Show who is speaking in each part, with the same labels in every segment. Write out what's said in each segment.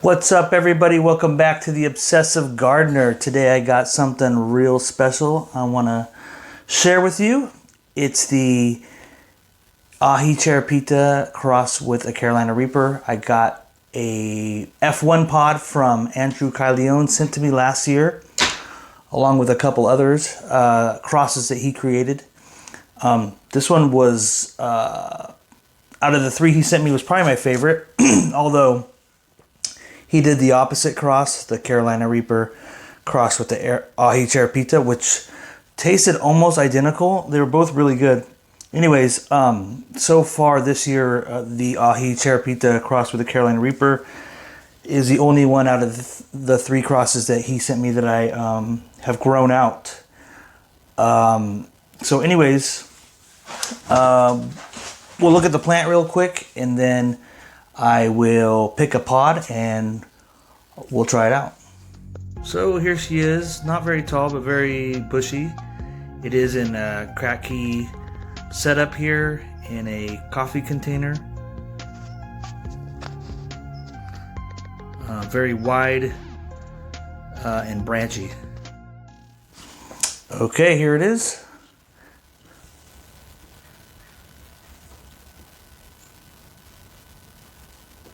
Speaker 1: What's up, everybody? Welcome back to the Obsessive Gardener. Today I got something real special I want to share with you. It's the Aji Charapita cross with a Carolina Reaper. I got a F1 pod from Andrew Kielion sent to me last year, along with a couple others, crosses that he created. This one was, out of the three he sent me, was probably my favorite, although he did the opposite cross, the Carolina Reaper cross with the Aji Charapita, which tasted almost identical. They were both really good. Anyways, so far this year, the Aji Charapita cross with the Carolina Reaper is the only one out of the three crosses that he sent me that I have grown out. So anyways, we'll look at the plant real quick, and then I will pick a pod and we'll try it out. So here she is, not very tall but very bushy. It is in a crack key setup here in a coffee container. Very wide and branchy. Okay, here it is.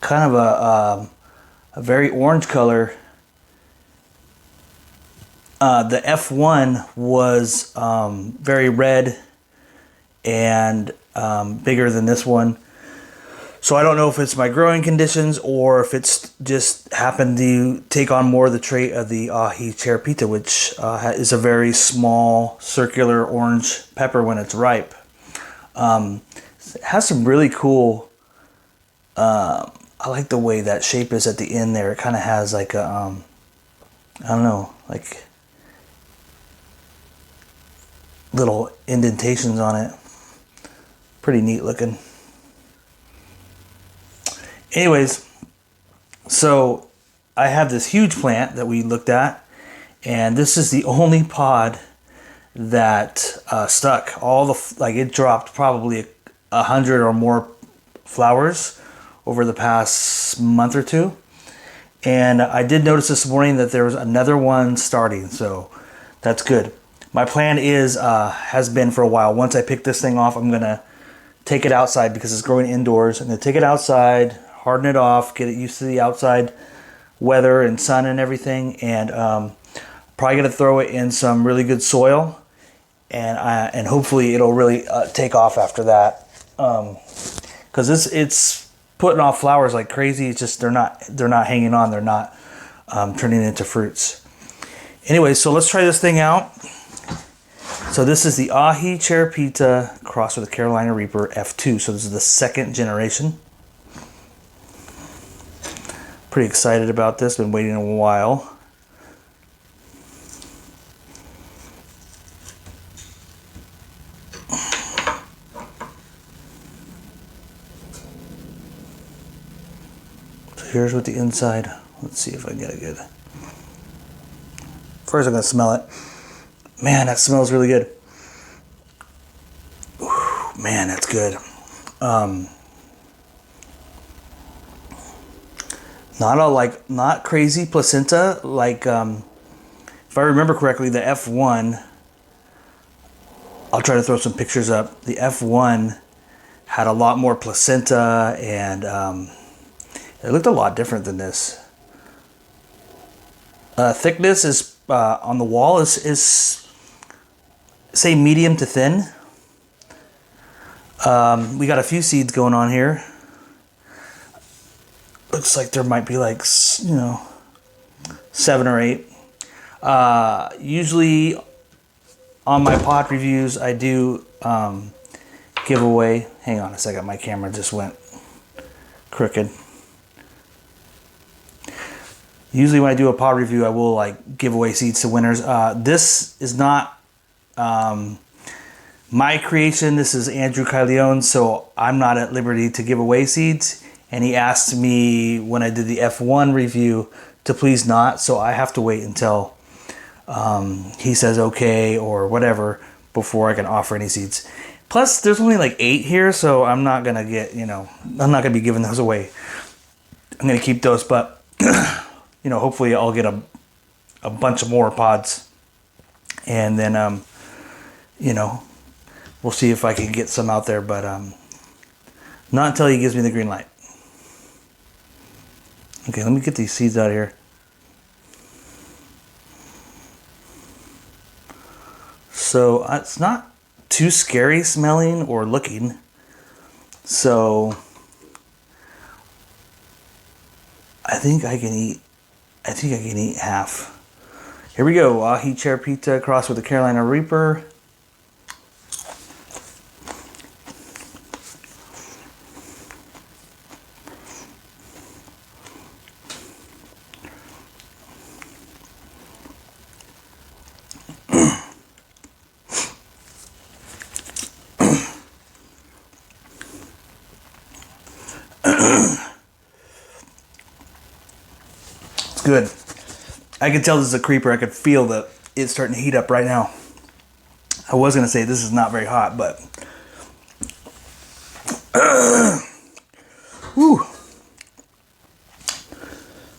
Speaker 1: Kind of a very orange color. The F1 was very red and bigger than this one. So I don't know if it's my growing conditions or if it's just happened to take on more of the trait of the Aji Charapita, which is a very small circular orange pepper when it's ripe. It has some really cool, I like the way that shape is at the end there. It kind of has like a, I don't know, like little indentations on it. Pretty neat looking. Anyways, so I have this huge plant that we looked at, and this is the only pod that stuck. All the, like, it dropped probably 100 or more flowers over the past month or two. And I did notice this morning that there was another one starting, so that's good. My plan is, has been for a while, once I pick this thing off, I'm gonna take it outside because it's growing indoors. I'm gonna take it outside, harden it off, get it used to the outside weather and sun and everything, and probably gonna throw it in some really good soil, and hopefully it'll really take off after that. Because it's putting off flowers like crazy. It's just they're not hanging on. They're not turning into fruits. Anyway, so let's try this thing out. So this is the Aji Charapita crossed with the Carolina Reaper F2. So this is the second generation. Pretty excited about this. Been waiting a while. Here's what the inside. Let's see if I can get it good. First I'm gonna smell it. Man, that smells really good. Ooh, man, that's good. Not crazy placenta. Like, if I remember correctly, the F1. I'll try to throw some pictures up. The F1 had a lot more placenta, and it looked a lot different than this. Thickness is on the wall is say medium to thin. We got a few seeds going on here. Looks like there might be like, 7 or 8. Usually on my pod reviews I do give away. Hang on a second, my camera just went crooked. Usually when I do a pod review, I will like give away seeds to winners. This is not my creation. This is Andrew Kielion, so I'm not at liberty to give away seeds. And he asked me when I did the F1 review to please not, so I have to wait until he says okay or whatever before I can offer any seeds. Plus, there's only like 8 here, so I'm not gonna get, I'm not gonna be giving those away. I'm gonna keep those, but hopefully I'll get a bunch of more pods, and then we'll see if I can get some out there, but not until he gives me the green light. Okay, let me get these seeds out of here. So it's not too scary smelling or looking. So I think I can eat half. Here we go. Aji Charapita crossed with the Carolina Reaper. It's good. I can tell this is a creeper. I could feel that it's starting to heat up right now. I was going to say this is not very hot, but whew.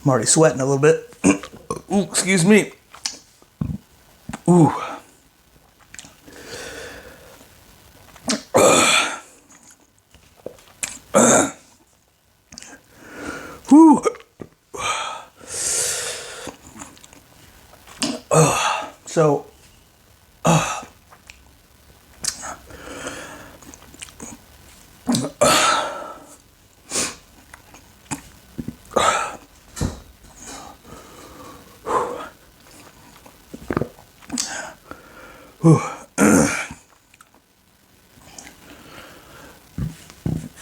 Speaker 1: I'm already sweating a little bit. Ooh, excuse me. Ooh. Whew. So,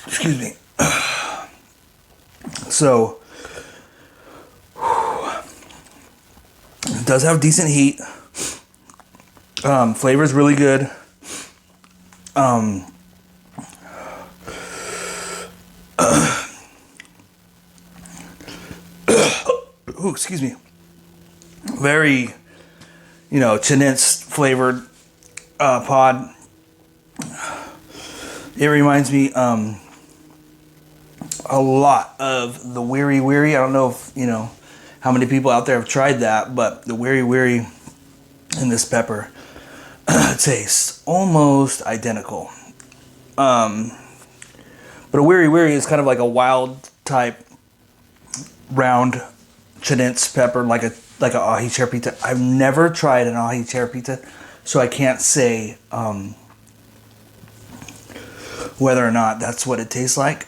Speaker 1: excuse me. So, it does have decent heat. Flavor is really good. Ooh, excuse me. Very, chinense flavored pod. It reminds me a lot of the Weary Weary. I don't know if how many people out there have tried that, but the Weary Weary and this pepper tastes almost identical. But a Weary Weary is kind of like a wild type round chinense pepper, like a Aji Charapita. I've never tried an Aji Charapita, so I can't say whether or not that's what it tastes like.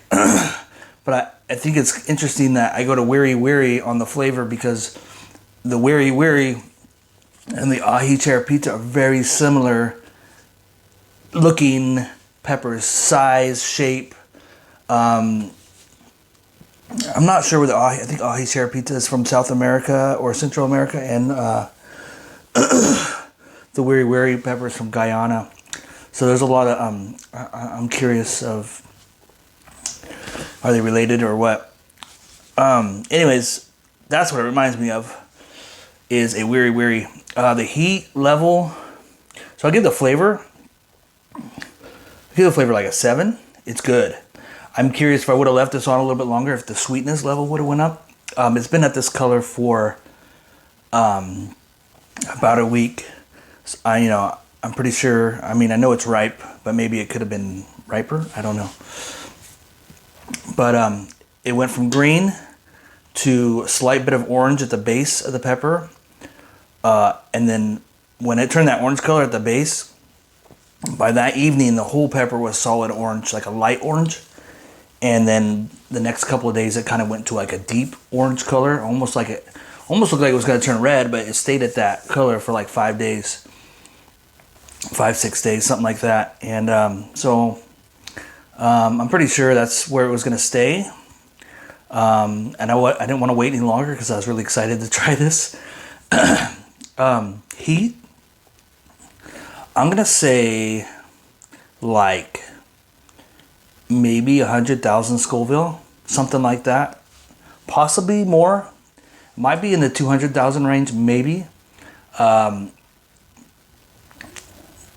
Speaker 1: But I think it's interesting that I go to Weary Weary on the flavor, because the Weary Weary and the Aji Charapita are very similar looking peppers, size, shape. I'm not sure whether I think Aji Charapita is from South America or Central America, and the Weary Weary pepper is from Guyana. So there's a lot of I'm curious of, are they related or what? Anyways, that's what it reminds me of, is a Weary Weary. The heat level, so I'll give the flavor like a 7. It's good. I'm curious if I would have left this on a little bit longer, if the sweetness level would have went up. It's been at this color for about a week. So I'm pretty sure, I know it's ripe, but maybe it could have been riper. I don't know. But it went from green to a slight bit of orange at the base of the pepper. And then when it turned that orange color at the base, by that evening, the whole pepper was solid orange, like a light orange. And then the next couple of days, it kind of went to like a deep orange color, almost looked like it was going to turn red, but it stayed at that color for like 5 days, 5-6 days, something like that. And so I'm pretty sure that's where it was going to stay. And I didn't want to wait any longer because I was really excited to try this. Heat, I'm going to say like maybe 100,000 Scoville, something like that. Possibly more. Might be in the 200,000 range, maybe. Yeah,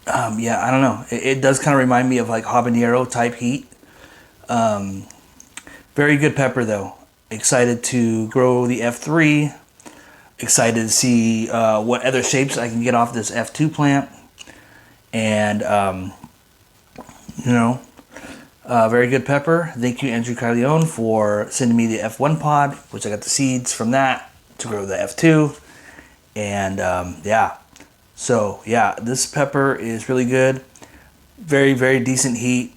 Speaker 1: I don't know. It does kind of remind me of like habanero type heat. Very good pepper though. Excited to grow the F3. Excited to see what other shapes I can get off this F2 plant. And, very good pepper. Thank you, Andrew Kielion, for sending me the F1 pod, which I got the seeds from that to grow the F2. And this pepper is really good. Very, very decent heat.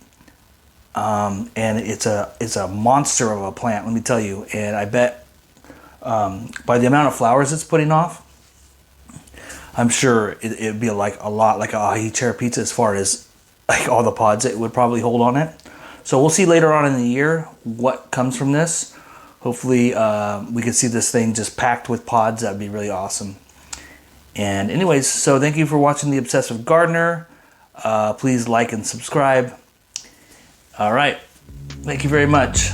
Speaker 1: And it's a monster of a plant, let me tell you. And I bet by the amount of flowers it's putting off, I'm sure it'd be like a lot like a Aji Charapita as far as like all the pods it would probably hold on it. So we'll see later on in the year what comes from this. Hopefully we can see this thing just packed with pods. That'd be really awesome. And anyways, so thank you for watching The Obsessive Gardener. Please like and subscribe. All right. Thank you very much.